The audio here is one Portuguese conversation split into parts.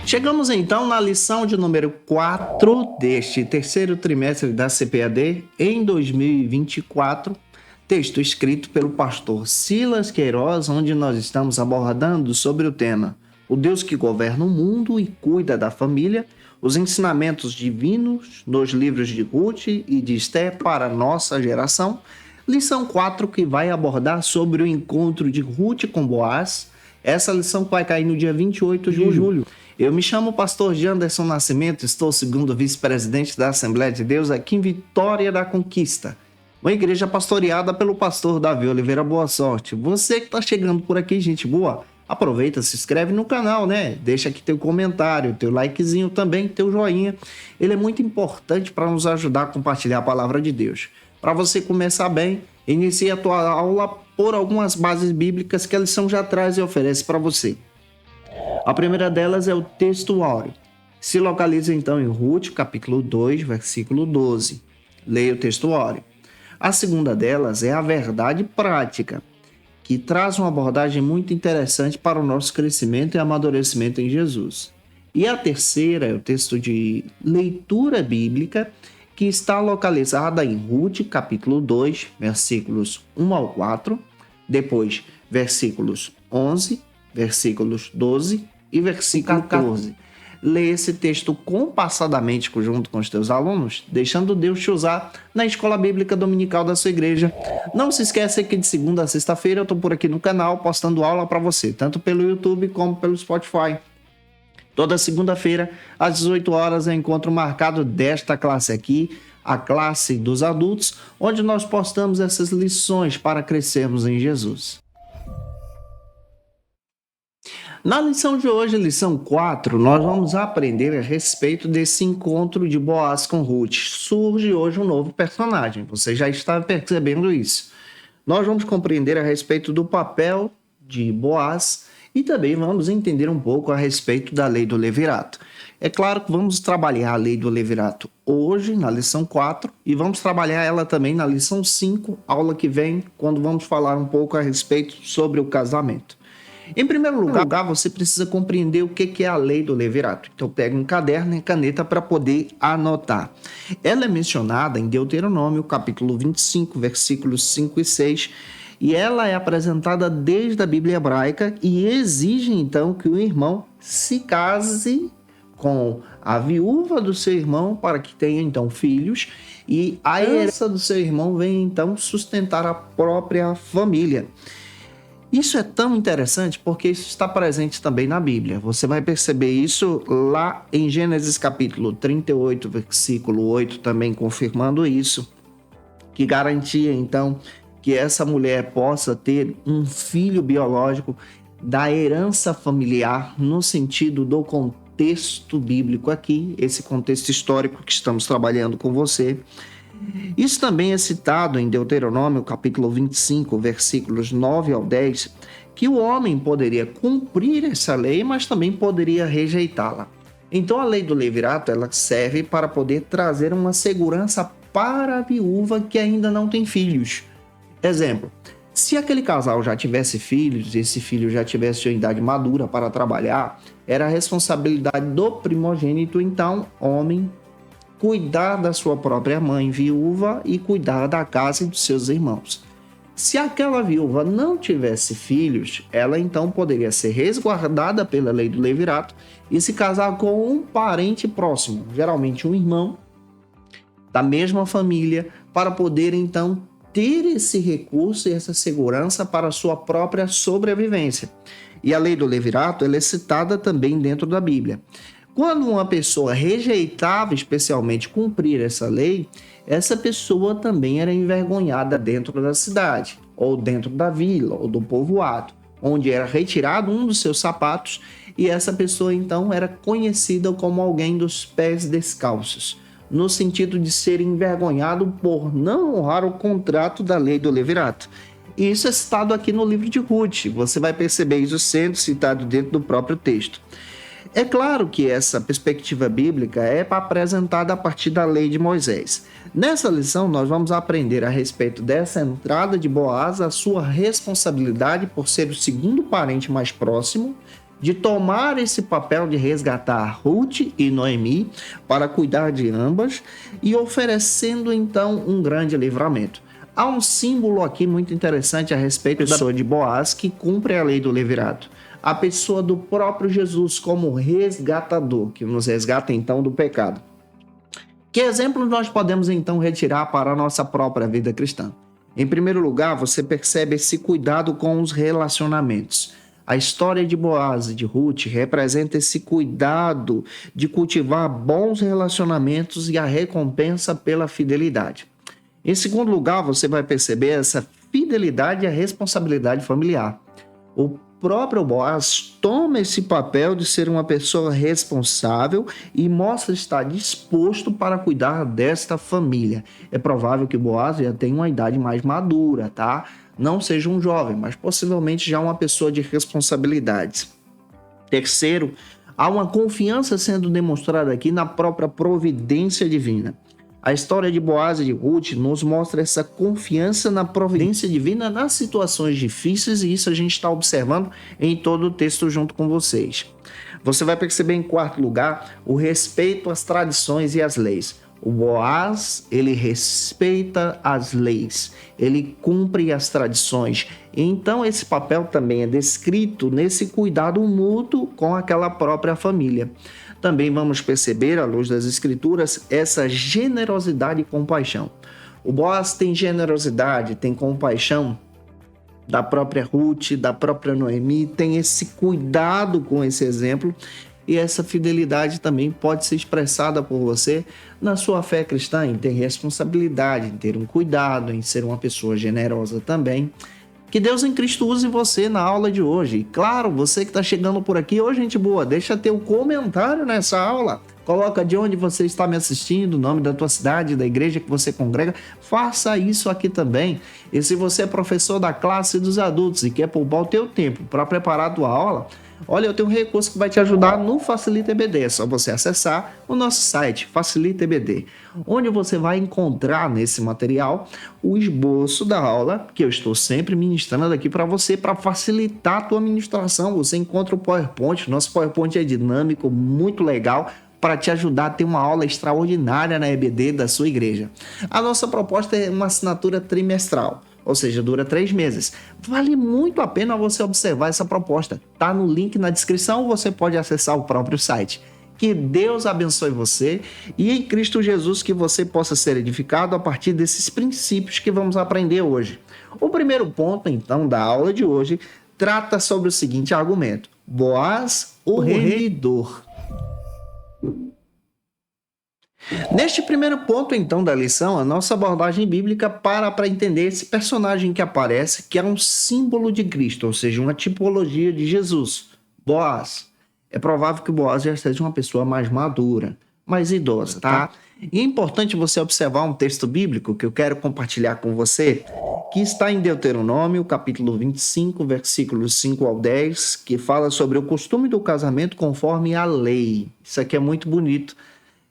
Chegamos então na lição de número 4 deste terceiro trimestre da CPAD em 2024, texto escrito pelo pastor Silas Queiroz, onde nós estamos abordando sobre o tema O Deus que governa o mundo e cuida da família, os ensinamentos divinos nos livros de Ruth e de Esther para a nossa geração. Lição 4 que vai abordar sobre o encontro de Ruth com Boaz. Essa lição vai cair no dia 28 de julho. Eu me chamo pastor Janderson Nascimento, estou segundo vice-presidente da Assembleia de Deus aqui em Vitória da Conquista, uma igreja pastoreada pelo pastor Davi Oliveira. Boa sorte. Você que está chegando por aqui, gente boa, aproveita, se inscreve no canal, né? Deixa aqui teu comentário, teu likezinho também, teu joinha. Ele é muito importante para nos ajudar a compartilhar a palavra de Deus. Para você começar bem, inicie a tua aula por algumas bases bíblicas que a lição já traz e oferece para você. A primeira delas é o textuário. Se localiza então em Ruth, capítulo 2, versículo 12. Leia o textuário. A segunda delas é a verdade prática, que traz uma abordagem muito interessante para o nosso crescimento e amadurecimento em Jesus. E a terceira é o texto de leitura bíblica, que está localizada em Ruth, capítulo 2, versículos 1 ao 4, depois versículos 11, versículos 12 e versículo 14. Leia esse texto compassadamente junto com os teus alunos, deixando Deus te usar na escola bíblica dominical da sua igreja. Não se esqueça que de segunda a sexta-feira eu estou por aqui no canal postando aula para você, tanto pelo YouTube como pelo Spotify. Toda segunda-feira, às 18 horas, é encontro marcado desta classe aqui, a classe dos adultos, onde nós postamos essas lições para crescermos em Jesus. Na lição de hoje, lição 4, nós vamos aprender a respeito desse encontro de Boaz com Ruth. Surge hoje um novo personagem, você já está percebendo isso. Nós vamos compreender a respeito do papel de Boaz e também vamos entender um pouco a respeito da lei do levirato. É claro que vamos trabalhar a lei do levirato hoje, na lição 4, e vamos trabalhar ela também na lição 5, aula que vem, quando vamos falar um pouco a respeito sobre o casamento. Em primeiro lugar, você precisa compreender o que é a lei do levirato. Então, pega um caderno e caneta para poder anotar. Ela é mencionada em Deuteronômio, capítulo 25, versículos 5 e 6, e ela é apresentada desde a Bíblia hebraica e exige, então, que o irmão se case com a viúva do seu irmão para que tenha, então, filhos, e a herança do seu irmão vem, então, sustentar a própria família. Isso é tão interessante porque isso está presente também na Bíblia. Você vai perceber isso lá em Gênesis capítulo 38, versículo 8, também confirmando isso, que garantia então que essa mulher possa ter um filho biológico da herança familiar no sentido do contexto bíblico aqui, esse contexto histórico que estamos trabalhando com você. Isso também é citado em Deuteronômio, capítulo 25, versículos 9 ao 10, que o homem poderia cumprir essa lei, mas também poderia rejeitá-la. Então, a lei do levirato, ela serve para poder trazer uma segurança para a viúva que ainda não tem filhos. Exemplo, se aquele casal já tivesse filhos e esse filho já tivesse uma idade madura para trabalhar, era a responsabilidade do primogênito, então, homem, cuidar da sua própria mãe viúva e cuidar da casa e dos seus irmãos. Se aquela viúva não tivesse filhos, ela então poderia ser resguardada pela lei do levirato e se casar com um parente próximo, geralmente um irmão da mesma família, para poder então ter esse recurso e essa segurança para a sua própria sobrevivência. E a lei do levirato, ela é citada também dentro da Bíblia. Quando uma pessoa rejeitava especialmente cumprir essa lei, essa pessoa também era envergonhada dentro da cidade, ou dentro da vila, ou do povoado, onde era retirado um dos seus sapatos e essa pessoa então era conhecida como alguém dos pés descalços, no sentido de ser envergonhado por não honrar o contrato da lei do levirato. E isso é citado aqui no livro de Ruth, você vai perceber isso sendo citado dentro do próprio texto. É claro que essa perspectiva bíblica é apresentada a partir da lei de Moisés. Nessa lição, nós vamos aprender a respeito dessa entrada de Boaz, a sua responsabilidade por ser o segundo parente mais próximo, de tomar esse papel de resgatar Ruth e Noemi para cuidar de ambas e oferecendo então um grande livramento. Há um símbolo aqui muito interessante a respeito da pessoa de Boaz que cumpre a lei do levirato. A pessoa do próprio Jesus como resgatador, que nos resgata então do pecado. Que exemplo nós podemos então retirar para a nossa própria vida cristã? Em primeiro lugar, você percebe esse cuidado com os relacionamentos. A história de Boaz e de Ruth representa esse cuidado de cultivar bons relacionamentos e a recompensa pela fidelidade. Em segundo lugar, você vai perceber essa fidelidade e a responsabilidade familiar. O próprio Boaz toma esse papel de ser uma pessoa responsável e mostra estar disposto para cuidar desta família. É provável que Boaz já tenha uma idade mais madura, tá? Não seja um jovem, mas possivelmente já uma pessoa de responsabilidades. Terceiro, há uma confiança sendo demonstrada aqui na própria providência divina. A história de Boaz e de Ruth nos mostra essa confiança na providência divina nas situações difíceis, e isso a gente está observando em todo o texto junto com vocês. Você vai perceber, em quarto lugar, o respeito às tradições e às leis. O Boaz, ele respeita as leis, ele cumpre as tradições. Então esse papel também é descrito nesse cuidado mútuo com aquela própria família. Também vamos perceber, à luz das Escrituras, essa generosidade e compaixão. O Boaz tem generosidade, tem compaixão da própria Ruth, da própria Noemi, tem esse cuidado com esse exemplo, e essa fidelidade também pode ser expressada por você na sua fé cristã, em ter responsabilidade, em ter um cuidado, em ser uma pessoa generosa também. Que Deus em Cristo use você na aula de hoje. E claro, você que está chegando por aqui, ô gente boa, deixa teu comentário nessa aula. Coloca de onde você está me assistindo, o nome da tua cidade, da igreja que você congrega. Faça isso aqui também. E se você é professor da classe dos adultos e quer poupar o teu tempo para preparar a tua aula, olha, eu tenho um recurso que vai te ajudar no Facilita EBD. É só você acessar o nosso site, Facilita EBD, onde você vai encontrar nesse material o esboço da aula, que eu estou sempre ministrando aqui para você, para facilitar a tua ministração. Você encontra o PowerPoint, nosso PowerPoint é dinâmico, muito legal, para te ajudar a ter uma aula extraordinária na EBD da sua igreja. A nossa proposta é uma assinatura trimestral, ou seja, dura 3 meses. Vale muito a pena você observar essa proposta. Tá no link na descrição, ou você pode acessar o próprio site. Que Deus abençoe você e em Cristo Jesus que você possa ser edificado a partir desses princípios que vamos aprender hoje. O primeiro ponto, então, da aula de hoje trata sobre o seguinte argumento: Boaz, o remidor. Neste primeiro ponto, então, da lição, a nossa abordagem bíblica para entender esse personagem que aparece, que é um símbolo de Cristo, ou seja, uma tipologia de Jesus, Boaz. É provável que Boaz já seja uma pessoa mais madura, mais idosa, tá? E é importante você observar um texto bíblico que eu quero compartilhar com você, que está em Deuteronômio, capítulo 25, versículos 5 ao 10, que fala sobre o costume do casamento conforme a lei. Isso aqui é muito bonito.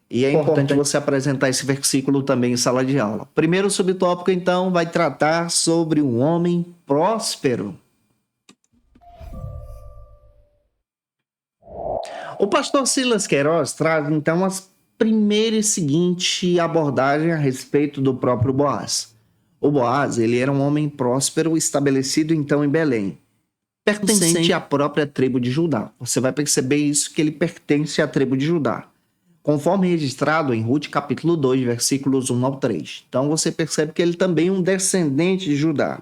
E é importante você apresentar esse versículo também em sala de aula. Primeiro subtópico, então, vai tratar sobre um homem próspero. O pastor Silas Queiroz traz, então, as primeiras e seguinte abordagem a respeito do próprio Boaz. O Boaz, ele era um homem próspero, estabelecido, então, em Belém, pertencente à própria tribo de Judá. Você vai perceber isso, que ele pertence à tribo de Judá, conforme registrado em Ruth capítulo 2, versículos 1 ao 3. Então você percebe que ele também é um descendente de Judá.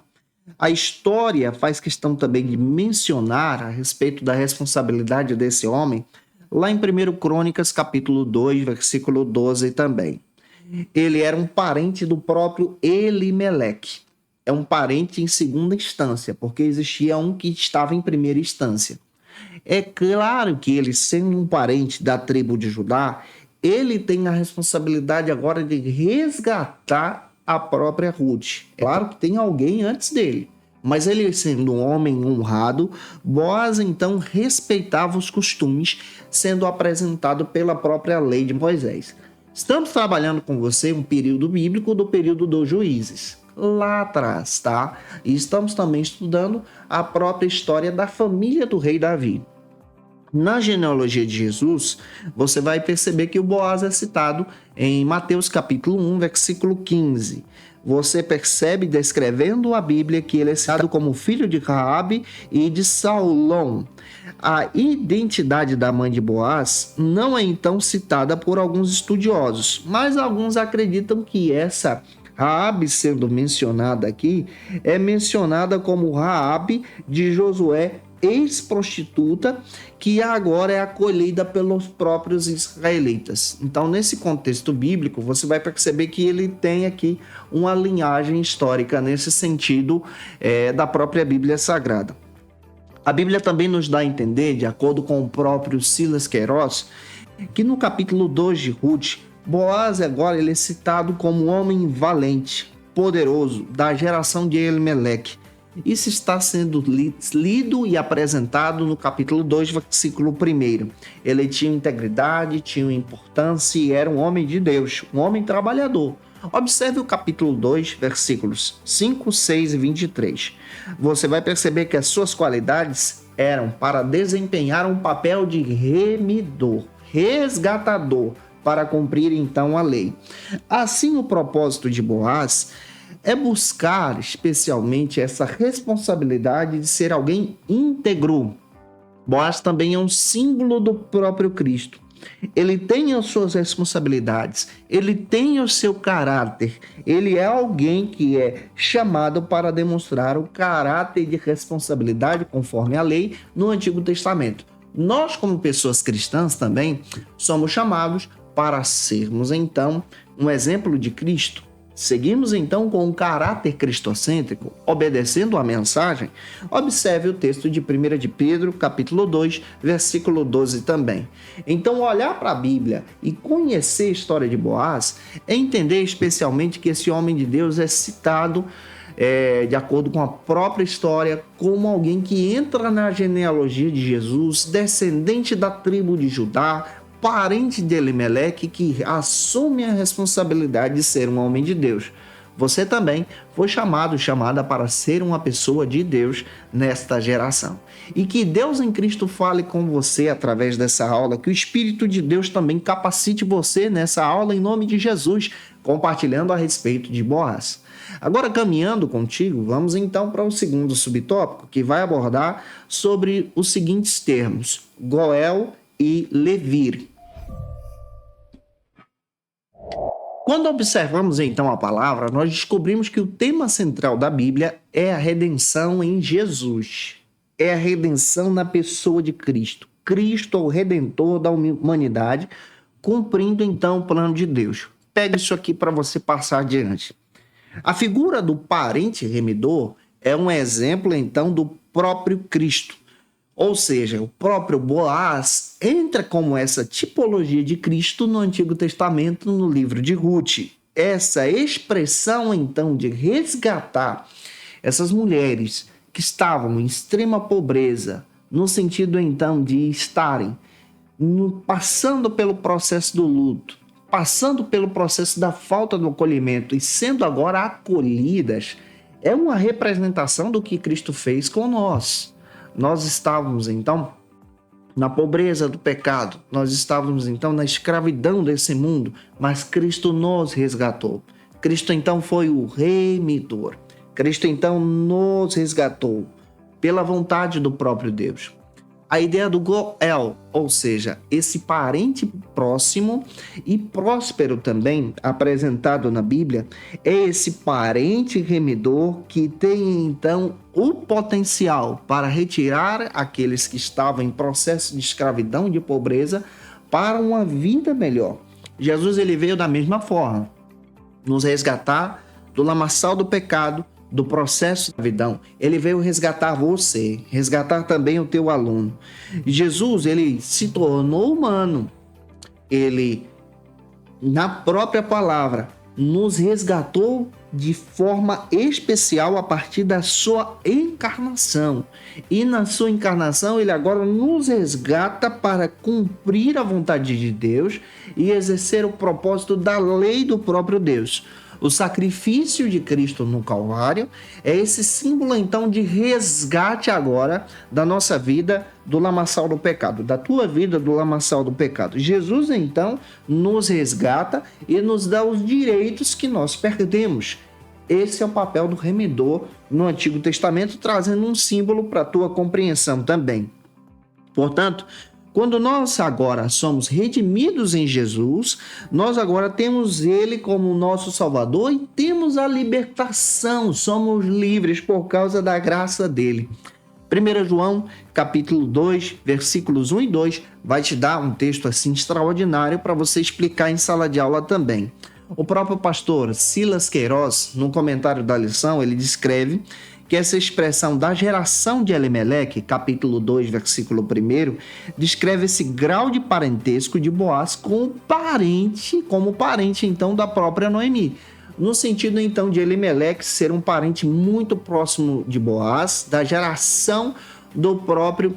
A história faz questão também de mencionar a respeito da responsabilidade desse homem, lá em 1 Crônicas capítulo 2, versículo 12 também. Ele era um parente do próprio Elimeleque. É um parente em segunda instância, porque existia um que estava em primeira instância. É claro que ele, sendo um parente da tribo de Judá, ele tem a responsabilidade agora de resgatar a própria Ruth. É claro que tem alguém antes dele, mas ele, sendo um homem honrado, Boaz então respeitava os costumes, sendo apresentado pela própria lei de Moisés. Estamos trabalhando com você um período bíblico do período dos juízes, lá atrás, tá? E estamos também estudando a própria história da família do rei Davi. Na genealogia de Jesus, você vai perceber que o Boaz é citado em Mateus capítulo 1, versículo 15. Você percebe, descrevendo a Bíblia, que ele é citado como filho de Raabe e de Saulom. A identidade da mãe de Boaz não é então citada por alguns estudiosos, mas alguns acreditam que essa Raabe sendo mencionada aqui é mencionada como Raabe de Josué, ex-prostituta, que agora é acolhida pelos próprios israelitas. Então, nesse contexto bíblico, você vai perceber que ele tem aqui uma linhagem histórica nesse sentido da própria Bíblia Sagrada. A Bíblia também nos dá a entender, de acordo com o próprio Silas Queiroz, que no capítulo 2 de Ruth, Boaz agora ele é citado como um homem valente, poderoso, da geração de Elimeleque. Isso está sendo lido e apresentado no capítulo 2, versículo 1. Ele tinha integridade, tinha importância e era um homem de Deus, um homem trabalhador. Observe o capítulo 2, versículos 5, 6 e 23. Você vai perceber que as suas qualidades eram para desempenhar um papel de remidor, resgatador, para cumprir então a lei. Assim, o propósito de Boaz é buscar especialmente essa responsabilidade de ser alguém íntegro. Boaz também é um símbolo do próprio Cristo. Ele tem as suas responsabilidades, ele tem o seu caráter, ele é alguém que é chamado para demonstrar o caráter de responsabilidade conforme a lei no Antigo Testamento. Nós, como pessoas cristãs também, somos chamados para sermos então um exemplo de Cristo. Seguimos então com um caráter cristocêntrico, obedecendo a mensagem. Observe o texto de 1 de Pedro, capítulo 2, versículo 12 também. Então, olhar para a Bíblia e conhecer a história de Boaz é entender especialmente que esse homem de Deus é citado, de acordo com a própria história, como alguém que entra na genealogia de Jesus, descendente da tribo de Judá, parente de Elimeleque, que assume a responsabilidade de ser um homem de Deus. Você também foi chamada para ser uma pessoa de Deus nesta geração. E que Deus em Cristo fale com você através dessa aula, que o Espírito de Deus também capacite você nessa aula em nome de Jesus, compartilhando a respeito de Boaz. Agora, caminhando contigo, vamos então para o segundo subtópico, que vai abordar sobre os seguintes termos: Goel e Levir. Quando observamos então a palavra, nós descobrimos que o tema central da Bíblia é a redenção em Jesus. É a redenção na pessoa de Cristo. Cristo é o redentor da humanidade, cumprindo então o plano de Deus. Pega isso aqui para você passar adiante. A figura do parente remidor é um exemplo então do próprio Cristo. Ou seja, o próprio Boaz entra como essa tipologia de Cristo no Antigo Testamento, no livro de Ruth. Essa expressão, então, de resgatar essas mulheres que estavam em extrema pobreza, no sentido, então, de estarem passando pelo processo do luto, passando pelo processo da falta do acolhimento e sendo agora acolhidas, é uma representação do que Cristo fez com nós. Nós estávamos, então, na pobreza do pecado. Nós estávamos, então, na escravidão desse mundo. Mas Cristo nos resgatou. Cristo, então, foi o remidor. Cristo, então, nos resgatou pela vontade do próprio Deus. A ideia do Goel, ou seja, esse parente próximo e próspero também, apresentado na Bíblia, é esse parente remidor que tem então o potencial para retirar aqueles que estavam em processo de escravidão e de pobreza para uma vida melhor. Jesus ele veio da mesma forma, nos resgatar do lamaçal do pecado, do processo de escravidão. Ele veio resgatar você, resgatar também o teu aluno. Jesus, ele se tornou humano. Ele, na própria palavra, nos resgatou de forma especial a partir da sua encarnação. E na sua encarnação, ele agora nos resgata para cumprir a vontade de Deus e exercer o propósito da lei do próprio Deus. O sacrifício de Cristo no Calvário é esse símbolo, então, de resgate agora da nossa vida do lamaçal do pecado, da tua vida do lamaçal do pecado. Jesus, então, nos resgata e nos dá os direitos que nós perdemos. Esse é o papel do remidor no Antigo Testamento, trazendo um símbolo para a tua compreensão também. Portanto, quando nós agora somos redimidos em Jesus, nós agora temos Ele como nosso Salvador e temos a libertação, somos livres por causa da graça dele. 1 João, capítulo 2, versículos 1 e 2, vai te dar um texto assim extraordinário para você explicar em sala de aula também. O próprio pastor Silas Queiroz, no comentário da lição, ele descreve que essa expressão da geração de Elimeleque, capítulo 2, versículo 1, descreve esse grau de parentesco de Boaz como parente então da própria Noemi. No sentido então de Elimeleque ser um parente muito próximo de Boaz, da geração do próprio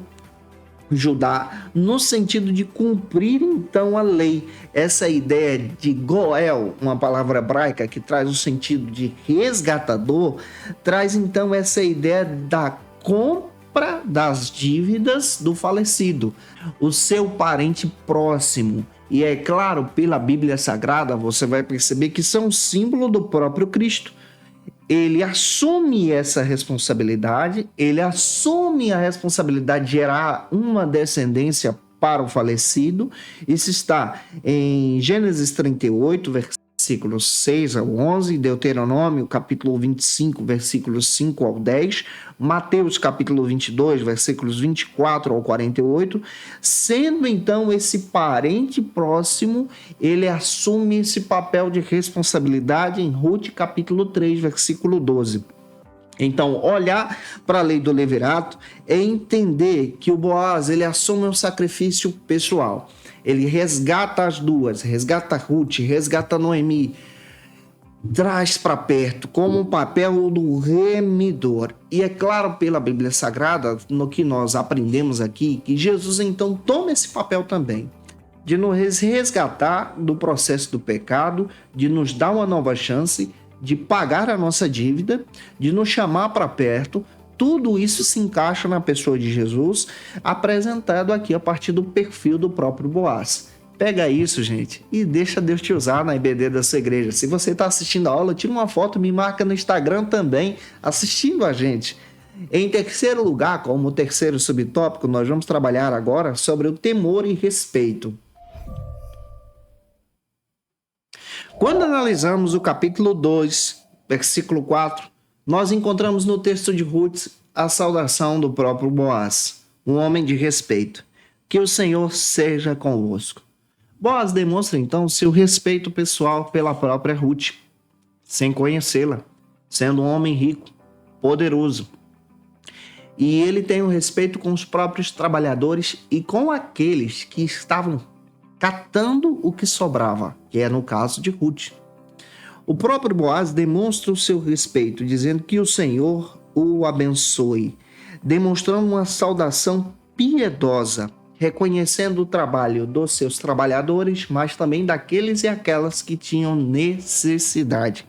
Judá, no sentido de cumprir então a lei. Essa ideia de Goel, uma palavra hebraica que traz o sentido de resgatador, traz então essa ideia da compra das dívidas do falecido, o seu parente próximo. E é claro, pela Bíblia Sagrada, você vai perceber que são um símbolo do próprio Cristo. Ele assume essa responsabilidade, ele assume a responsabilidade de gerar uma descendência para o falecido. Isso está em Gênesis 38, versículos 6 ao 11, Deuteronômio, capítulo 25, versículos 5 ao 10, Mateus, capítulo 22, versículos 24 ao 48, sendo então esse parente próximo, ele assume esse papel de responsabilidade em Ruth, capítulo 3, versículo 12. Então, olhar para a lei do levirato é entender que o Boaz, ele assume um sacrifício pessoal. Ele resgata as duas, resgata Ruth, resgata Noemi, traz para perto como um papel do remidor. E é claro, pela Bíblia Sagrada, no que nós aprendemos aqui, que Jesus então toma esse papel também, de nos resgatar do processo do pecado, de nos dar uma nova chance, de pagar a nossa dívida, de nos chamar para perto. Tudo isso se encaixa na pessoa de Jesus, apresentado aqui a partir do perfil do próprio Boaz. Pega isso, gente, e deixa Deus te usar na IBD da sua igreja. Se você está assistindo a aula, tira uma foto, me marca no Instagram também, assistindo a gente. Em terceiro lugar, como terceiro subtópico, nós vamos trabalhar agora sobre o temor e respeito. Quando analisamos o capítulo 2, versículo 4, nós encontramos no texto de Ruth a saudação do próprio Boaz, um homem de respeito. Que o Senhor seja convosco. Boaz demonstra então seu respeito pessoal pela própria Ruth, sem conhecê-la, sendo um homem rico, poderoso. E ele tem um respeito com os próprios trabalhadores e com aqueles que estavam catando o que sobrava, que é no caso de Ruth. O próprio Boaz demonstra o seu respeito, dizendo que o Senhor o abençoe, demonstrando uma saudação piedosa, reconhecendo o trabalho dos seus trabalhadores, mas também daqueles e aquelas que tinham necessidade.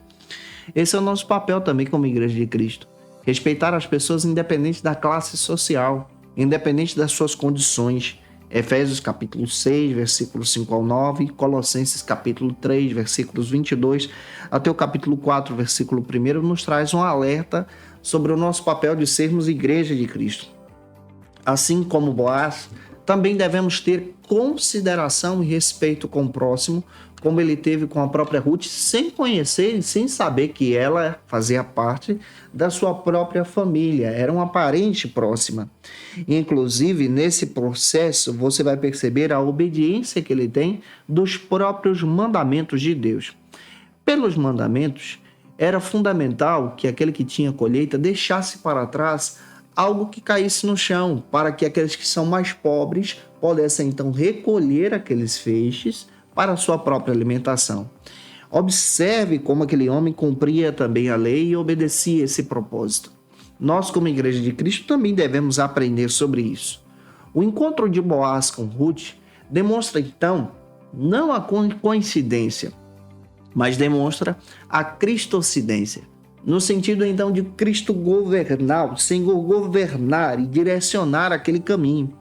Esse é o nosso papel também como Igreja de Cristo. Respeitar as pessoas independente da classe social, independente das suas condições. Efésios capítulo 6, versículos 5 ao 9, Colossenses capítulo 3, versículos 22, até o capítulo 4, versículo 1, nos traz um alerta sobre o nosso papel de sermos Igreja de Cristo. Assim como Boaz, também devemos ter consideração e respeito com o próximo, como ele teve com a própria Ruth, sem conhecer e sem saber que ela fazia parte da sua própria família, era uma parente próxima. Inclusive, nesse processo, você vai perceber a obediência que ele tem dos próprios mandamentos de Deus. Pelos mandamentos, era fundamental que aquele que tinha colheita deixasse para trás algo que caísse no chão, para que aqueles que são mais pobres pudessem então recolher aqueles feixes para a sua própria alimentação. Observe como aquele homem cumpria também a lei e obedecia esse propósito. Nós, como Igreja de Cristo, também devemos aprender sobre isso. O encontro de Boaz com Ruth demonstra, então, não a coincidência, mas demonstra a cristocidência, no sentido então de Cristo governar, o Senhor governar e direcionar aquele caminho.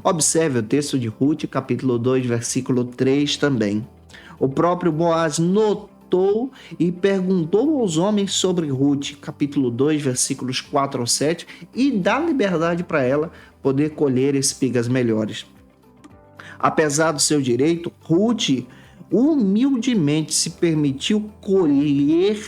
Observe o texto de Ruth, capítulo 2, versículo 3 também. O próprio Boaz notou e perguntou aos homens sobre Ruth, capítulo 2, versículos 4 ao 7, e dá liberdade para ela poder colher espigas melhores. Apesar do seu direito, Ruth humildemente se permitiu colher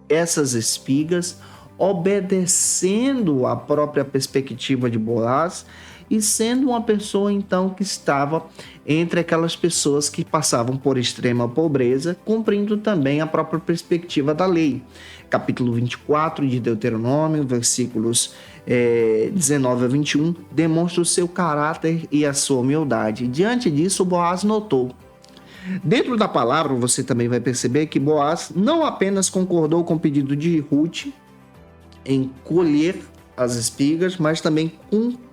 essas espigas, obedecendo à própria perspectiva de Boaz e sendo uma pessoa então que estava entre aquelas pessoas que passavam por extrema pobreza, cumprindo também a própria perspectiva da lei. Capítulo 24 de Deuteronômio, versículos 19 a 21, demonstra o seu caráter e a sua humildade. Diante disso, Boaz notou. Dentro da palavra, você também vai perceber que Boaz não apenas concordou com o pedido de Ruth em colher as espigas, mas também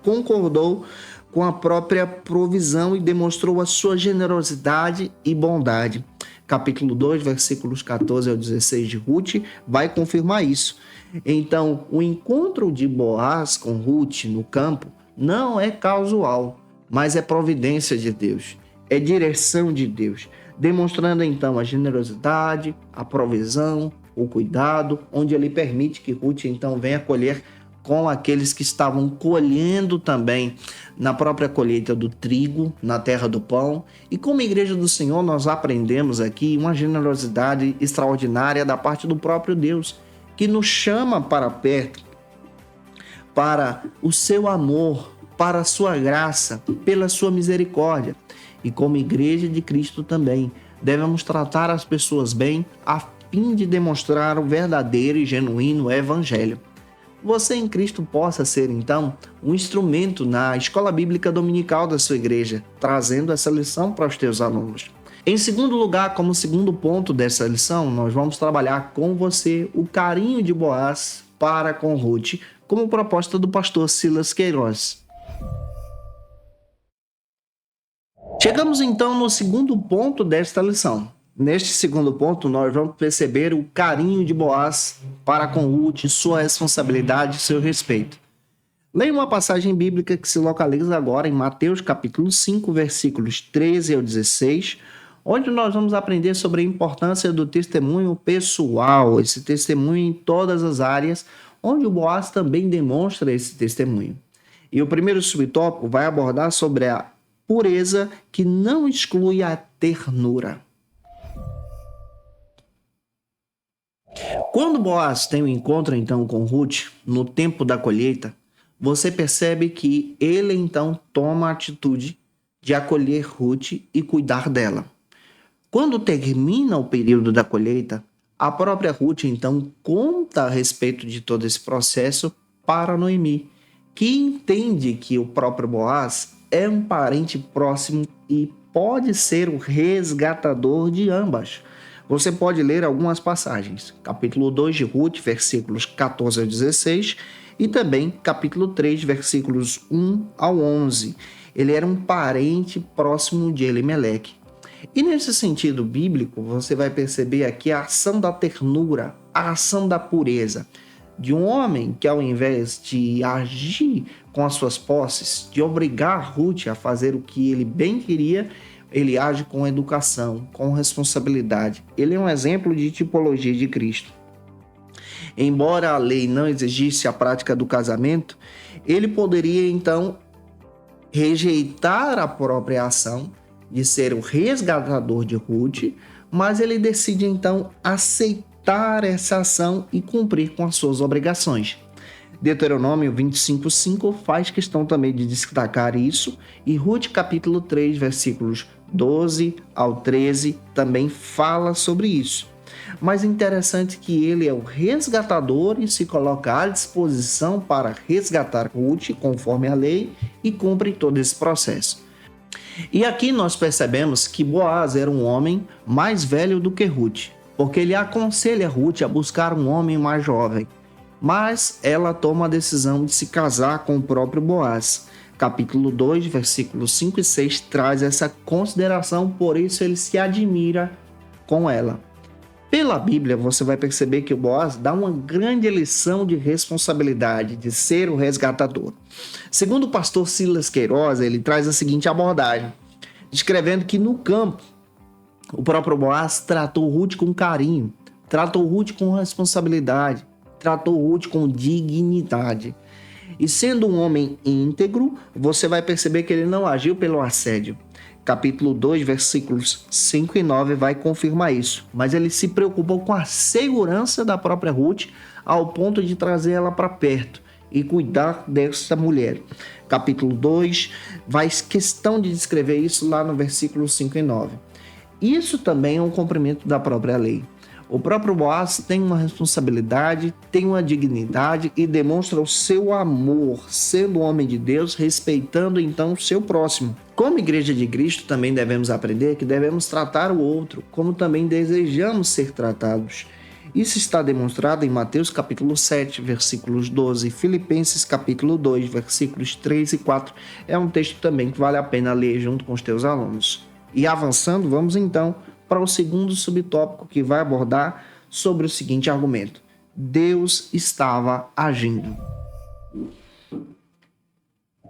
concordou com a própria provisão e demonstrou a sua generosidade e bondade. Capítulo 2, versículos 14 ao 16 de Ruth vai confirmar isso. Então, o encontro de Boaz com Ruth no campo não é casual, mas é providência de Deus, é direção de Deus, demonstrando então a generosidade, a provisão, o cuidado, onde ele permite que Ruth então venha colher com aqueles que estavam colhendo também na própria colheita do trigo, na terra do pão. E como igreja do Senhor, nós aprendemos aqui uma generosidade extraordinária da parte do próprio Deus, que nos chama para perto, para o seu amor, para a sua graça, pela sua misericórdia. E como igreja de Cristo também, devemos tratar as pessoas bem a fim de demonstrar o verdadeiro e genuíno evangelho. Você em Cristo possa ser, então, um instrumento na escola bíblica dominical da sua igreja, trazendo essa lição para os teus alunos. Em segundo lugar, como segundo ponto dessa lição, nós vamos trabalhar com você o carinho de Boaz para com Ruth, como proposta do pastor Silas Queiroz. Chegamos então no segundo ponto desta lição. Neste segundo ponto, nós vamos perceber o carinho de Boaz para com Ruth, sua responsabilidade e seu respeito. Leia uma passagem bíblica que se localiza agora em Mateus capítulo 5, versículos 13 ao 16, onde nós vamos aprender sobre a importância do testemunho pessoal, esse testemunho em todas as áreas, onde o Boaz também demonstra esse testemunho. E o primeiro subtópico vai abordar sobre a pureza que não exclui a ternura. Quando Boaz tem um encontro então com Ruth, no tempo da colheita, você percebe que ele então toma a atitude de acolher Ruth e cuidar dela. Quando termina o período da colheita, a própria Ruth então conta a respeito de todo esse processo para Noemi, que entende que o próprio Boaz é um parente próximo e pode ser o resgatador de ambas. Você pode ler algumas passagens, capítulo 2 de Ruth, versículos 14 ao 16, e também capítulo 3, versículos 1 ao 11. Ele era um parente próximo de Elimeleque. E nesse sentido bíblico, você vai perceber aqui a ação da ternura, a ação da pureza, de um homem que, ao invés de agir com as suas posses, de obrigar Ruth a fazer o que ele bem queria, ele age com educação, com responsabilidade. Ele é um exemplo de tipologia de Cristo. Embora a lei não exigisse a prática do casamento, ele poderia então rejeitar a própria ação de ser o resgatador de Ruth, mas ele decide então aceitar essa ação e cumprir com as suas obrigações. Deuteronômio 25:5 faz questão também de destacar isso, e Ruth capítulo 3, versículos 12 ao 13 também fala sobre isso. Mas é interessante que ele é o resgatador e se coloca à disposição para resgatar Ruth conforme a lei e cumpre todo esse processo. E aqui nós percebemos que Boaz era um homem mais velho do que Ruth, porque ele aconselha Ruth a buscar um homem mais jovem. Mas ela toma a decisão de se casar com o próprio Boaz. Capítulo 2, versículos 5 e 6 traz essa consideração, por isso ele se admira com ela. Pela Bíblia, você vai perceber que o Boaz dá uma grande lição de responsabilidade de ser o resgatador. Segundo o pastor Silas Queiroz, ele traz a seguinte abordagem, descrevendo que no campo, o próprio Boaz tratou Ruth com carinho, tratou Ruth com responsabilidade, tratou Ruth com dignidade. E sendo um homem íntegro, você vai perceber que ele não agiu pelo assédio. Capítulo 2, versículos 5 e 9 vai confirmar isso. Mas ele se preocupou com a segurança da própria Ruth ao ponto de trazer ela para perto e cuidar dessa mulher. Capítulo 2 vai questão de descrever isso lá no versículo 5 e 9. Isso também é um cumprimento da própria lei. O próprio Boaz tem uma responsabilidade, tem uma dignidade e demonstra o seu amor, sendo um homem de Deus, respeitando então o seu próximo. Como Igreja de Cristo, também devemos aprender que devemos tratar o outro como também desejamos ser tratados. Isso está demonstrado em Mateus capítulo 7, versículos 12, Filipenses capítulo 2, versículos 3 e 4. É um texto também que vale a pena ler junto com os teus alunos. E avançando, vamos então para o segundo subtópico que vai abordar sobre o seguinte argumento: Deus estava agindo.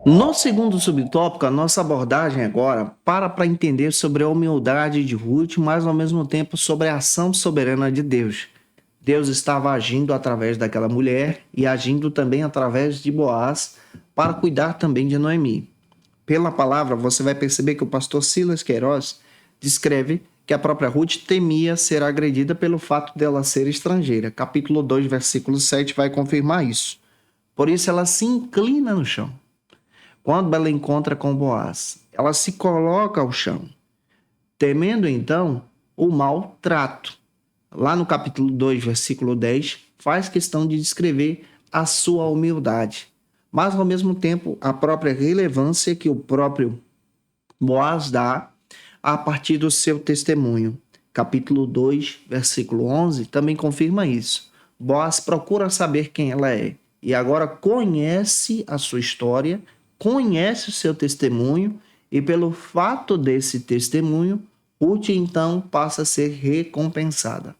No segundo subtópico, a nossa abordagem agora para entender sobre a humildade de Ruth, mas ao mesmo tempo sobre a ação soberana de Deus. Deus estava agindo através daquela mulher e agindo também através de Boaz para cuidar também de Noemi. Pela palavra, você vai perceber que o pastor Silas Queiroz descreve que a própria Ruth temia ser agredida pelo fato dela ser estrangeira. Capítulo 2, versículo 7 vai confirmar isso. Por isso ela se inclina no chão. Quando ela encontra com Boaz, ela se coloca ao chão, temendo então o maltrato. Lá no capítulo 2, versículo 10, faz questão de descrever a sua humildade, mas ao mesmo tempo a própria relevância que o próprio Boaz dá a partir do seu testemunho. Capítulo 2, versículo 11, também confirma isso. Boaz procura saber quem ela é e agora conhece a sua história, conhece o seu testemunho e pelo fato desse testemunho, Ruth então passa a ser recompensada.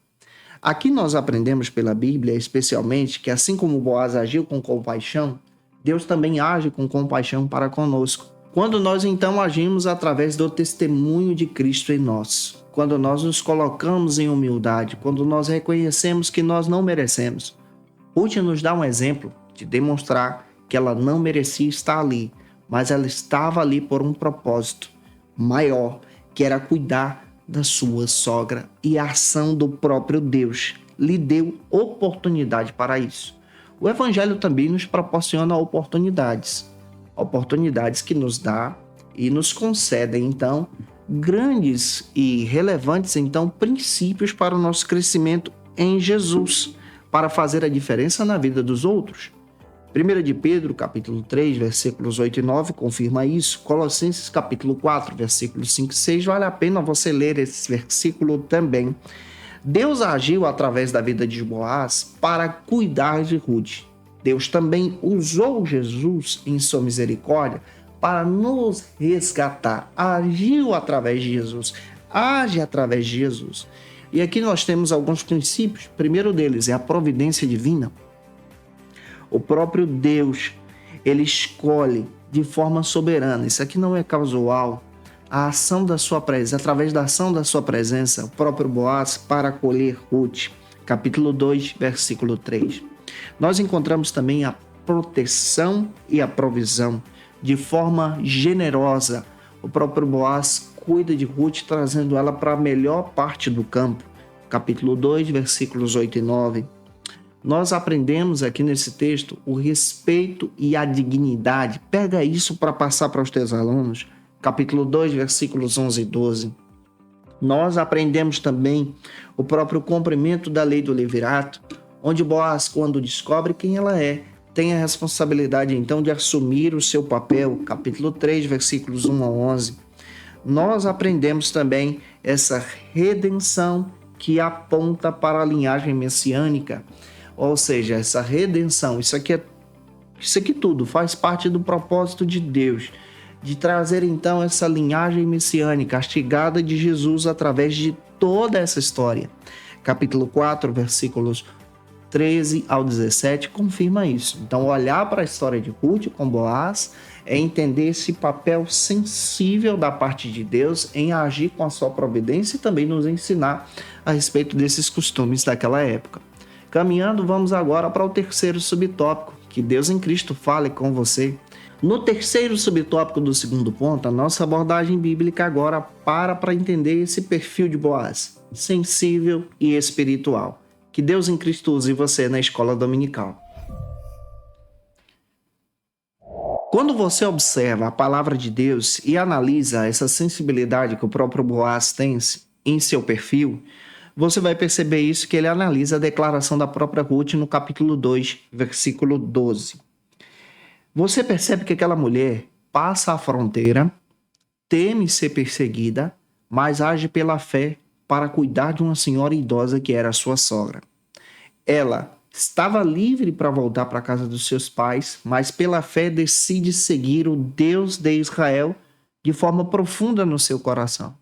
Aqui nós aprendemos pela Bíblia, especialmente, que assim como Boaz agiu com compaixão, Deus também age com compaixão para conosco. Quando nós então agimos através do testemunho de Cristo em nós, quando nós nos colocamos em humildade, quando nós reconhecemos que nós não merecemos. Ruth nos dá um exemplo de demonstrar que ela não merecia estar ali, mas ela estava ali por um propósito maior, que era cuidar da sua sogra, e a ação do próprio Deus lhe deu oportunidade para isso. O Evangelho também nos proporciona oportunidades que nos dá e nos concedem, então, grandes e relevantes, então, princípios para o nosso crescimento em Jesus, para fazer a diferença na vida dos outros. 1 de Pedro, capítulo 3, versículos 8 e 9, confirma isso. Colossenses, capítulo 4, versículos 5 e 6, vale a pena você ler esse versículo também. Deus agiu através da vida de Boaz para cuidar de Ruth. Deus também usou Jesus em sua misericórdia para nos resgatar. Agiu através de Jesus, age através de Jesus. E aqui nós temos alguns princípios. O primeiro deles é a providência divina. O próprio Deus, ele escolhe de forma soberana. Isso aqui não é casual. A ação da sua presença, através da ação da sua presença, o próprio Boaz para acolher Ruth. Capítulo 2, versículo 3. Nós encontramos também a proteção e a provisão de forma generosa. O próprio Boaz cuida de Ruth, trazendo ela para a melhor parte do campo. Capítulo 2, versículos 8 e 9. Nós aprendemos aqui nesse texto o respeito e a dignidade. Pega isso para passar para os teus alunos. Capítulo 2, versículos 11 e 12. Nós aprendemos também o próprio cumprimento da lei do levirato, onde Boaz, quando descobre quem ela é, tem a responsabilidade então de assumir o seu papel. Capítulo 3, versículos 1 a 11. Nós aprendemos também essa redenção que aponta para a linhagem messiânica. Ou seja, essa redenção, isso aqui tudo faz parte do propósito de Deus, de trazer então essa linhagem messiânica, a chegada de Jesus através de toda essa história. Capítulo 4, versículos 13 ao 17 confirma isso. Então, olhar para a história de Ruth com Boaz é entender esse papel sensível da parte de Deus em agir com a sua providência e também nos ensinar a respeito desses costumes daquela época. Caminhando, vamos agora para o terceiro subtópico, que Deus em Cristo fale com você. No terceiro subtópico do segundo ponto, a nossa abordagem bíblica agora para entender esse perfil de Boaz, sensível e espiritual. Que Deus em Cristo use você na escola dominical. Quando você observa a palavra de Deus e analisa essa sensibilidade que o próprio Boaz tem em seu perfil, você vai perceber isso que ele analisa a declaração da própria Ruth no capítulo 2, versículo 12. Você percebe que aquela mulher passa a fronteira, teme ser perseguida, mas age pela fé para cuidar de uma senhora idosa que era sua sogra. Ela estava livre para voltar para a casa dos seus pais, mas pela fé decide seguir o Deus de Israel de forma profunda no seu coração.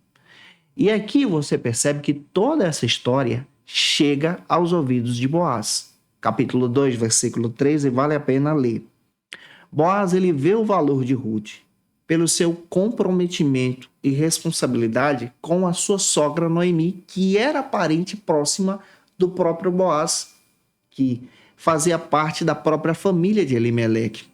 E aqui você percebe que toda essa história chega aos ouvidos de Boaz. Capítulo 2, versículo 13, vale a pena ler. Boaz, ele vê o valor de Ruth pelo seu comprometimento e responsabilidade com a sua sogra Noemi, que era parente próxima do próprio Boaz, que fazia parte da própria família de Elimeleque.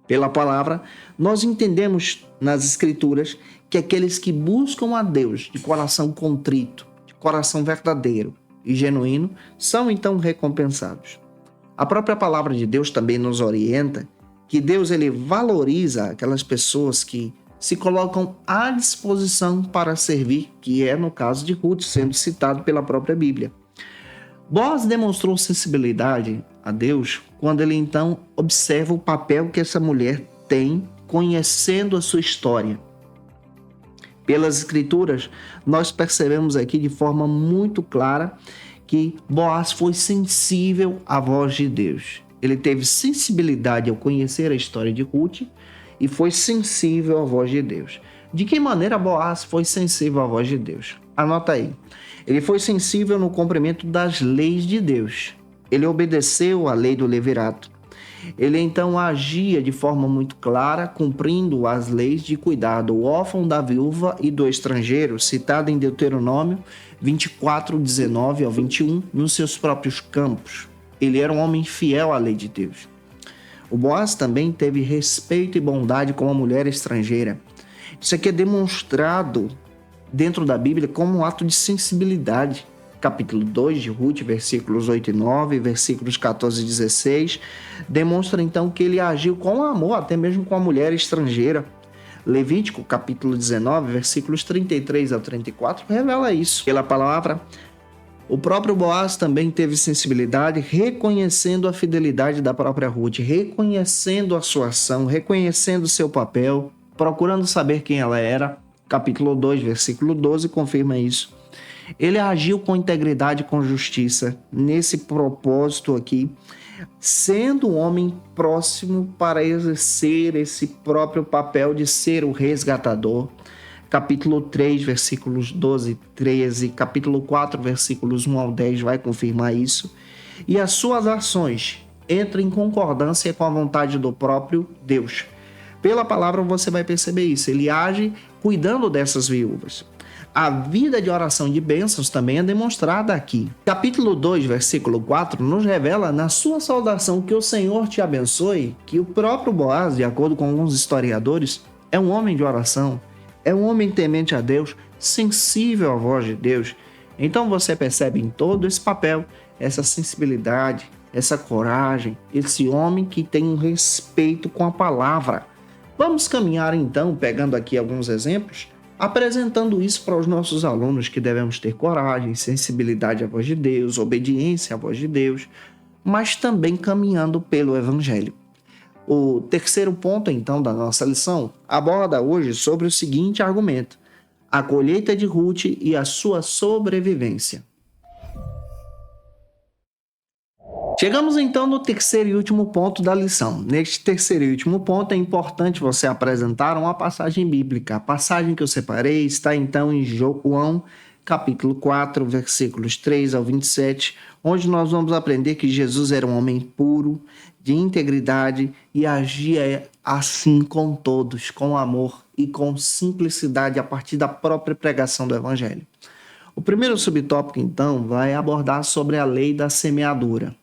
Pela palavra, nós entendemos nas Escrituras que aqueles que buscam a Deus de coração contrito, de coração verdadeiro e genuíno, são então recompensados. A própria palavra de Deus também nos orienta que Deus ele valoriza aquelas pessoas que se colocam à disposição para servir, que é no caso de Ruth, sendo citado pela própria Bíblia. Boaz demonstrou sensibilidade a Deus quando ele então observa o papel que essa mulher tem conhecendo a sua história. Pelas Escrituras, nós percebemos aqui de forma muito clara que Boaz foi sensível à voz de Deus. Ele teve sensibilidade ao conhecer a história de Ruth e foi sensível à voz de Deus. De que maneira Boaz foi sensível à voz de Deus? Anota aí. Ele foi sensível no cumprimento das leis de Deus. Ele obedeceu à lei do levirato. Ele então agia de forma muito clara, cumprindo as leis de cuidar do órfão, da viúva e do estrangeiro, citado em Deuteronômio 24, 19 ao 21, nos seus próprios campos. Ele era um homem fiel à lei de Deus. O Boaz também teve respeito e bondade com a mulher estrangeira. Isso aqui é demonstrado dentro da Bíblia como um ato de sensibilidade. Capítulo 2 de Ruth, versículos 8 e 9, versículos 14 e 16, demonstra então que ele agiu com amor, até mesmo com a mulher estrangeira. Levítico, capítulo 19, versículos 33 ao 34, revela isso. Pela palavra, o próprio Boaz também teve sensibilidade, reconhecendo a fidelidade da própria Ruth, reconhecendo a sua ação, reconhecendo o seu papel, procurando saber quem ela era. Capítulo 2, versículo 12, confirma isso. Ele agiu com integridade e com justiça nesse propósito aqui, sendo um homem próximo para exercer esse próprio papel de ser o resgatador. Capítulo 3, versículos 12 e 13, capítulo 4, versículos 1 ao 10 vai confirmar isso. E as suas ações entram em concordância com a vontade do próprio Deus. Pela palavra você vai perceber isso, ele age cuidando dessas viúvas. A vida de oração de bênçãos também é demonstrada aqui. Capítulo 2, versículo 4, nos revela na sua saudação que o Senhor te abençoe, que o próprio Boaz, de acordo com alguns historiadores, é um homem de oração, é um homem temente a Deus, sensível à voz de Deus. Então você percebe em todo esse papel, essa sensibilidade, essa coragem, esse homem que tem um respeito com a palavra. Vamos caminhar então, pegando aqui alguns exemplos, apresentando isso para os nossos alunos que devemos ter coragem, sensibilidade à voz de Deus, obediência à voz de Deus, mas também caminhando pelo Evangelho. O terceiro ponto, então, da nossa lição aborda hoje sobre o seguinte argumento: a colheita de Ruth e a sua sobrevivência. Chegamos então no terceiro e último ponto da lição. Neste terceiro e último ponto é importante você apresentar uma passagem bíblica. A passagem que eu separei está então em João capítulo 4, versículos 3 ao 27, onde nós vamos aprender que Jesus era um homem puro, de integridade e agia assim com todos, com amor e com simplicidade a partir da própria pregação do Evangelho. O primeiro subtópico, então, vai abordar sobre a lei da semeadura.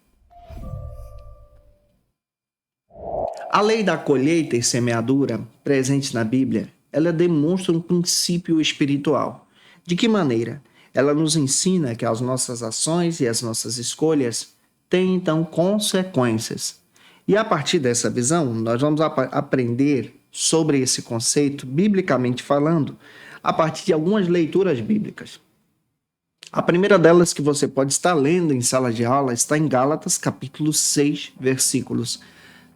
A lei da colheita e semeadura, presente na Bíblia, ela demonstra um princípio espiritual. De que maneira? Ela nos ensina que as nossas ações e as nossas escolhas têm, então, consequências. E a partir dessa visão, nós vamos aprender sobre esse conceito, biblicamente falando, a partir de algumas leituras bíblicas. A primeira delas que você pode estar lendo em sala de aula está em Gálatas, capítulo 6, versículos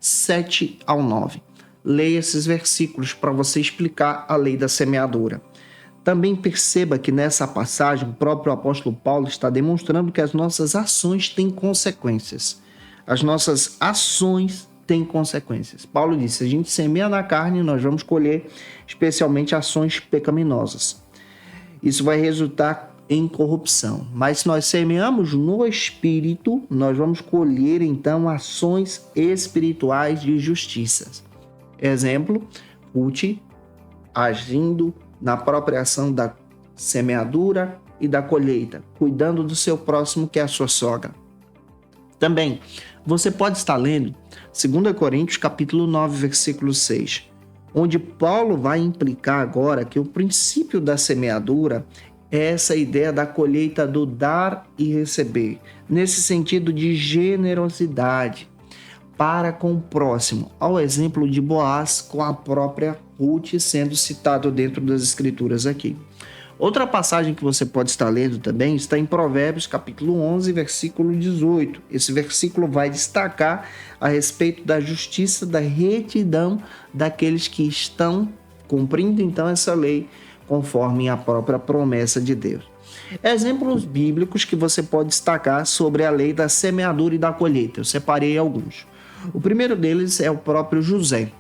7 ao 9. Leia esses versículos para você explicar a lei da semeadura. Também perceba que nessa passagem o próprio apóstolo Paulo está demonstrando que as nossas ações têm consequências. As nossas ações têm consequências. Paulo disse, se a gente semeia na carne, nós vamos colher especialmente ações pecaminosas. Isso vai resultar em corrupção. Mas se nós semeamos no Espírito, nós vamos colher então ações espirituais de justiça. Exemplo, Ruth agindo na própria ação da semeadura e da colheita, cuidando do seu próximo, que é a sua sogra. Também, você pode estar lendo 2 Coríntios capítulo 9, versículo 6, onde Paulo vai implicar agora que o princípio da semeadura é essa ideia da colheita do dar e receber, nesse sentido de generosidade para com o próximo, ao exemplo de Boaz com a própria Ruth sendo citado dentro das escrituras aqui. Outra passagem que você pode estar lendo também está em Provérbios capítulo 11, versículo 18. Esse versículo vai destacar a respeito da justiça, da retidão daqueles que estão cumprindo então essa lei conforme a própria promessa de Deus. Exemplos bíblicos que você pode destacar sobre a lei da semeadura e da colheita. Eu separei alguns. O primeiro deles é o próprio José.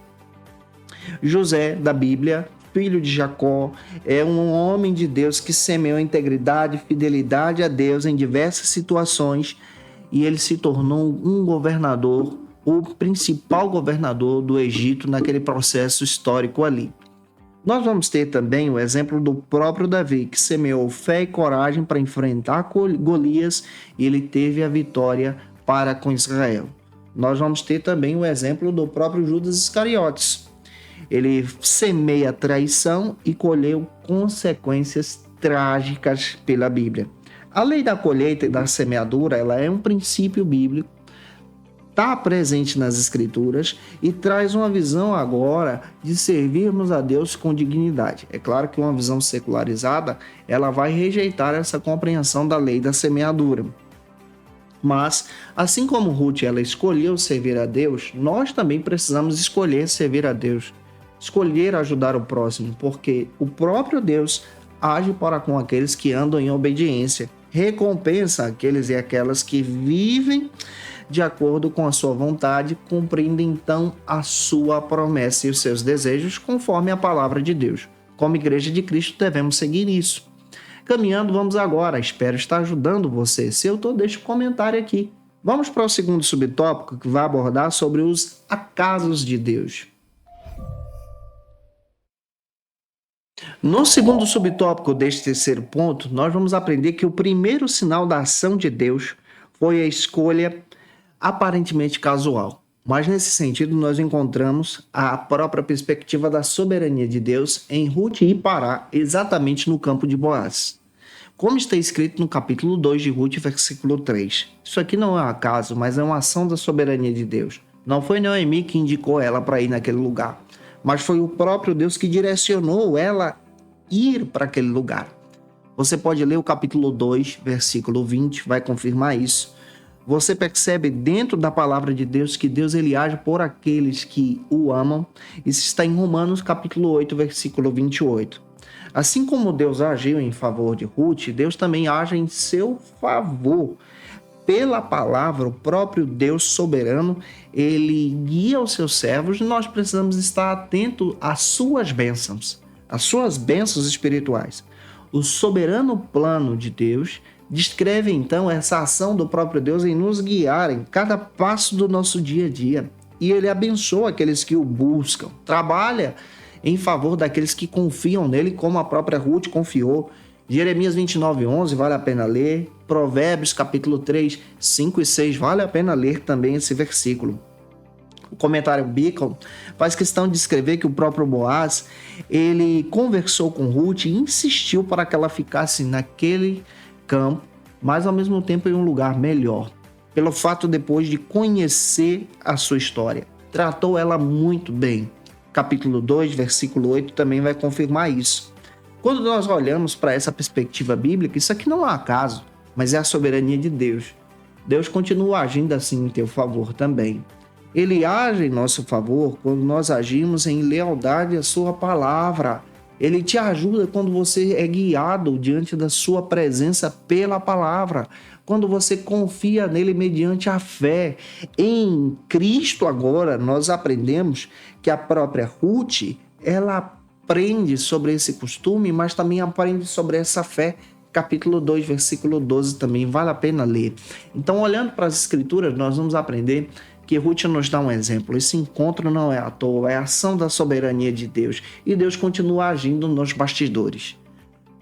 José, da Bíblia, filho de Jacó, é um homem de Deus que semeou integridade e fidelidade a Deus em diversas situações e ele se tornou um governador, o principal governador do Egito naquele processo histórico ali. Nós vamos ter também o exemplo do próprio Davi, que semeou fé e coragem para enfrentar Golias e ele teve a vitória para com Israel. Nós vamos ter também o exemplo do próprio Judas Iscariotes. Ele semeia traição e colheu consequências trágicas pela Bíblia. A lei da colheita e da semeadura, ela é um princípio bíblico, está presente nas Escrituras e traz uma visão agora de servirmos a Deus com dignidade. É claro que uma visão secularizada, ela vai rejeitar essa compreensão da lei da semeadura. Mas, assim como Ruth ela escolheu servir a Deus, nós também precisamos escolher servir a Deus, escolher ajudar o próximo, porque o próprio Deus age para com aqueles que andam em obediência, recompensa aqueles e aquelas que vivem de acordo com a sua vontade, cumprindo então a sua promessa e os seus desejos conforme a palavra de Deus. Como Igreja de Cristo devemos seguir isso. Caminhando, vamos agora. Espero estar ajudando você. Se eu estou, deixa um comentário aqui. Vamos para o segundo subtópico que vai abordar sobre os acasos de Deus. No segundo subtópico deste terceiro ponto, nós vamos aprender que o primeiro sinal da ação de Deus foi a escolha aparentemente casual. Mas nesse sentido nós encontramos a própria perspectiva da soberania de Deus em Ruth e Pará, exatamente no campo de Boaz. Como está escrito no capítulo 2 de Ruth, versículo 3. Isso aqui não é um acaso, mas é uma ação da soberania de Deus. Não foi Noemi que indicou ela para ir naquele lugar, mas foi o próprio Deus que direcionou ela ir para aquele lugar. Você pode ler o capítulo 2, versículo 20, vai confirmar isso. Você percebe dentro da palavra de Deus que Deus ele age por aqueles que o amam. Isso está em Romanos capítulo 8, versículo 28. Assim como Deus agiu em favor de Ruth, Deus também age em seu favor. Pela palavra, o próprio Deus soberano, ele guia os seus servos e nós precisamos estar atentos às suas bênçãos espirituais. O soberano plano de Deus descreve então essa ação do próprio Deus em nos guiar em cada passo do nosso dia a dia. E ele abençoa aqueles que o buscam, trabalha em favor daqueles que confiam nele, como a própria Ruth confiou. Jeremias 29:11 vale a pena ler. Provérbios capítulo 3, 5 e 6 vale a pena ler também esse versículo. O comentário Beacon faz questão de escrever que o próprio Boaz, ele conversou com Ruth e insistiu para que ela ficasse naquele campo, mas ao mesmo tempo em um lugar melhor. Pelo fato depois de conhecer a sua história. Tratou ela muito bem. Capítulo 2, versículo 8 também vai confirmar isso. Quando nós olhamos para essa perspectiva bíblica, isso aqui não é um acaso, mas é a soberania de Deus. Deus continua agindo assim em teu favor também. Ele age em nosso favor quando nós agimos em lealdade à sua palavra. Ele te ajuda quando você é guiado diante da sua presença pela palavra. Quando você confia nele mediante a fé. Em Cristo agora nós aprendemos que a própria Ruth, ela aprende sobre esse costume, mas também aprende sobre essa fé. Capítulo 2, versículo 12 também vale a pena ler. Então, olhando para as escrituras, nós vamos aprender que Ruth nos dá um exemplo. Esse encontro não é à toa, é a ação da soberania de Deus. E Deus continua agindo nos bastidores.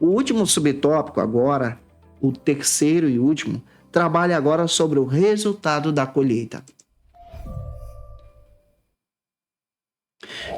O último subtópico agora, o terceiro e último, trabalha agora sobre o resultado da colheita.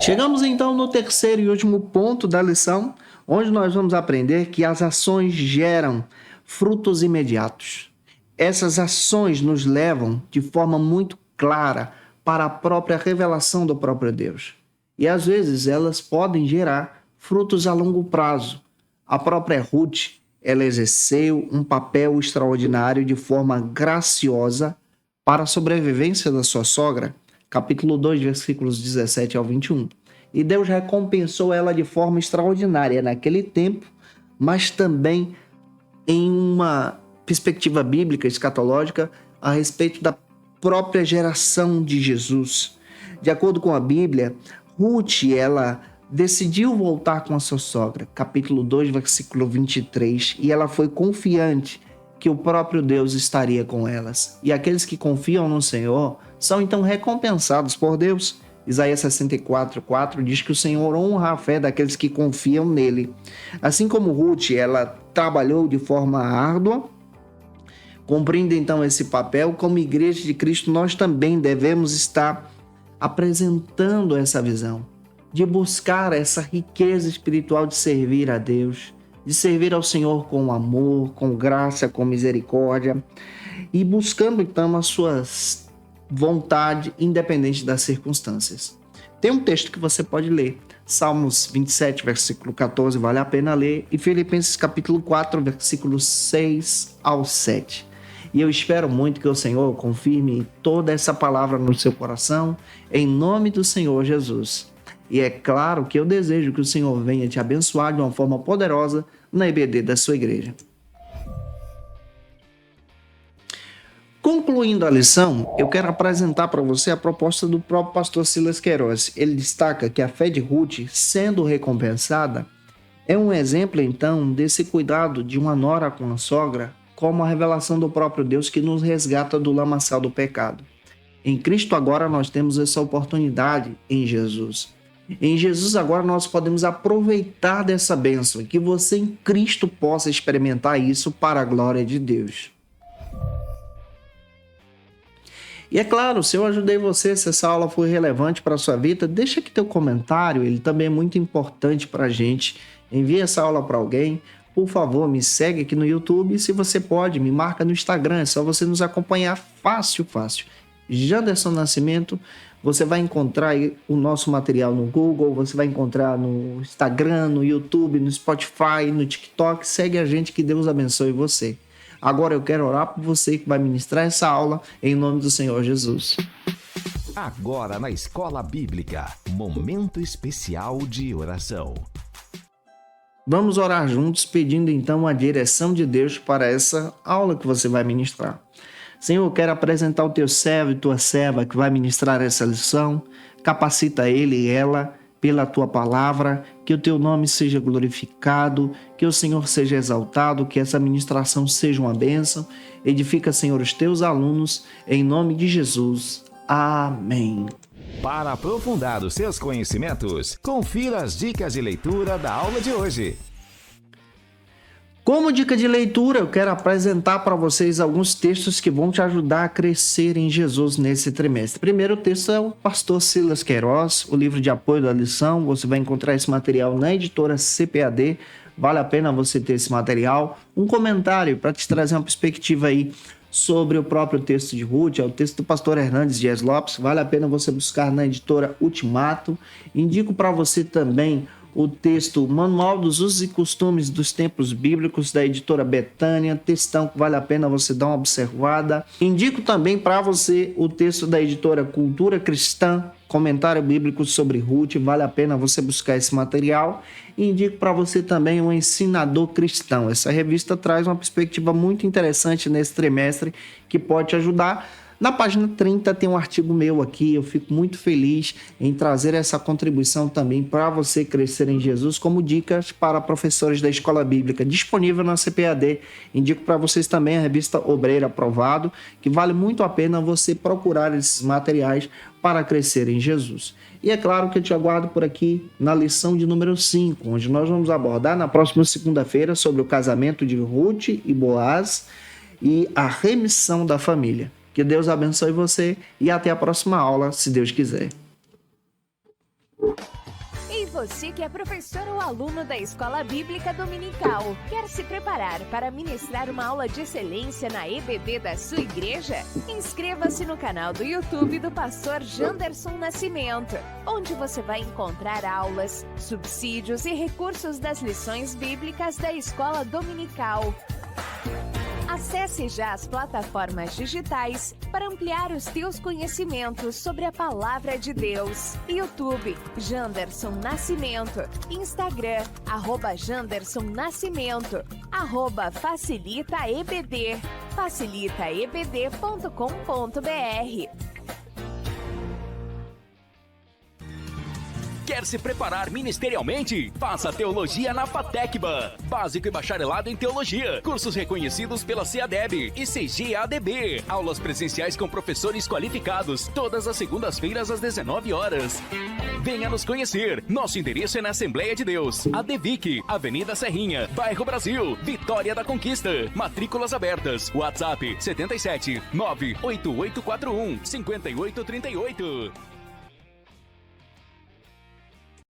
Chegamos então no terceiro e último ponto da lição, onde nós vamos aprender que as ações geram frutos imediatos. Essas ações nos levam de forma muito clara para a própria revelação do próprio Deus. E às vezes elas podem gerar frutos a longo prazo. A própria Ruth, ela exerceu um papel extraordinário de forma graciosa para a sobrevivência da sua sogra. Capítulo 2, versículos 17 ao 21. E Deus recompensou ela de forma extraordinária naquele tempo, mas também em uma perspectiva bíblica, escatológica, a respeito da própria geração de Jesus. De acordo com a Bíblia, Ruth, ela decidiu voltar com a sua sogra, capítulo 2, versículo 23, e ela foi confiante que o próprio Deus estaria com elas. E aqueles que confiam no Senhor são então recompensados por Deus. Isaías 64:4 diz que o Senhor honra a fé daqueles que confiam nele. Assim como Ruth, ela trabalhou de forma árdua, cumprindo então esse papel, como igreja de Cristo, nós também devemos estar apresentando essa visão, de buscar essa riqueza espiritual de servir a Deus, de servir ao Senhor com amor, com graça, com misericórdia, e buscando então as suas vontades, independente das circunstâncias. Tem um texto que você pode ler, Salmos 27, versículo 14, vale a pena ler, e Filipenses capítulo 4, versículos 6 ao 7. E eu espero muito que o Senhor confirme toda essa palavra no seu coração, em nome do Senhor Jesus. E é claro que eu desejo que o Senhor venha te abençoar de uma forma poderosa na EBD da sua igreja. Concluindo a lição, eu quero apresentar para você a proposta do próprio pastor Silas Queiroz. Ele destaca que a fé de Ruth, sendo recompensada, é um exemplo então desse cuidado de uma nora com a sogra, como a revelação do próprio Deus que nos resgata do lamaçal do pecado. Em Cristo agora nós temos essa oportunidade em Jesus. Em Jesus agora nós podemos aproveitar dessa bênção, que você em Cristo possa experimentar isso para a glória de Deus. E é claro, se eu ajudei você, se essa aula foi relevante para a sua vida, deixa aqui teu comentário, ele também é muito importante para a gente. Envie essa aula para alguém. Por favor, me segue aqui no YouTube e se você pode, me marca no Instagram, é só você nos acompanhar fácil. Janderson Nascimento, você vai encontrar aí o nosso material no Google, você vai encontrar no Instagram, no YouTube, no Spotify, no TikTok, segue a gente, que Deus abençoe você. Agora eu quero orar por você que vai ministrar essa aula em nome do Senhor Jesus. Agora na Escola Bíblica, momento especial de oração. Vamos orar juntos, pedindo então a direção de Deus para essa aula que você vai ministrar. Senhor, eu quero apresentar o teu servo e tua serva que vai ministrar essa lição. Capacita ele e ela, pela tua palavra, que o teu nome seja glorificado, que o Senhor seja exaltado, que essa ministração seja uma bênção. Edifica, Senhor, os teus alunos, em nome de Jesus. Amém. Para aprofundar os seus conhecimentos, confira as dicas de leitura da aula de hoje. Como dica de leitura, eu quero apresentar para vocês alguns textos que vão te ajudar a crescer em Jesus nesse trimestre. Primeiro texto é o pastor Silas Queiroz, o livro de apoio da lição. Você vai encontrar esse material na editora CPAD. Vale a pena você ter esse material. Um comentário para te trazer uma perspectiva aí sobre o próprio texto de Ruth, é o texto do pastor Hernandes Dias Lopes. Vale a pena você buscar na editora Ultimato. Indico para você também o texto Manual dos Usos e Costumes dos Tempos Bíblicos, da editora Betânia, textão que vale a pena você dar uma observada. Indico também para você o texto da editora Cultura Cristã, Comentário Bíblico sobre Ruth, vale a pena você buscar esse material. E indico para você também o Ensinador Cristão. Essa revista traz uma perspectiva muito interessante nesse trimestre que pode te ajudar. Na página 30 tem um artigo meu aqui, eu fico muito feliz em trazer essa contribuição também para você crescer em Jesus, como dicas para professores da Escola Bíblica, disponível na CPAD. Indico para vocês também a revista Obreiro Aprovado, que vale muito a pena você procurar esses materiais para crescer em Jesus. E é claro que eu te aguardo por aqui na lição de número 5, onde nós vamos abordar na próxima segunda-feira sobre o casamento de Ruth e Boaz e a remissão da família. Que Deus abençoe você e até a próxima aula, se Deus quiser. E você que é professor ou aluno da Escola Bíblica Dominical, quer se preparar para ministrar uma aula de excelência na EBD da sua igreja? Inscreva-se no canal do YouTube do pastor Janderson Nascimento, onde você vai encontrar aulas, subsídios e recursos das lições bíblicas da Escola Dominical. Acesse já as plataformas digitais para ampliar os teus conhecimentos sobre a Palavra de Deus. YouTube, Janderson Nascimento. Instagram, @Janderson Nascimento. @FacilitaEBD. facilitaebd.com.br. Quer se preparar ministerialmente? Faça Teologia na FATECBA. Básico e bacharelado em Teologia. Cursos reconhecidos pela CEADEB e CGADB. Aulas presenciais com professores qualificados. Todas as segundas-feiras às 19 horas. Venha nos conhecer. Nosso endereço é na Assembleia de Deus. ADVIC, Avenida Serrinha, Bairro Brasil, Vitória da Conquista. Matrículas abertas. WhatsApp 77 98841 5838.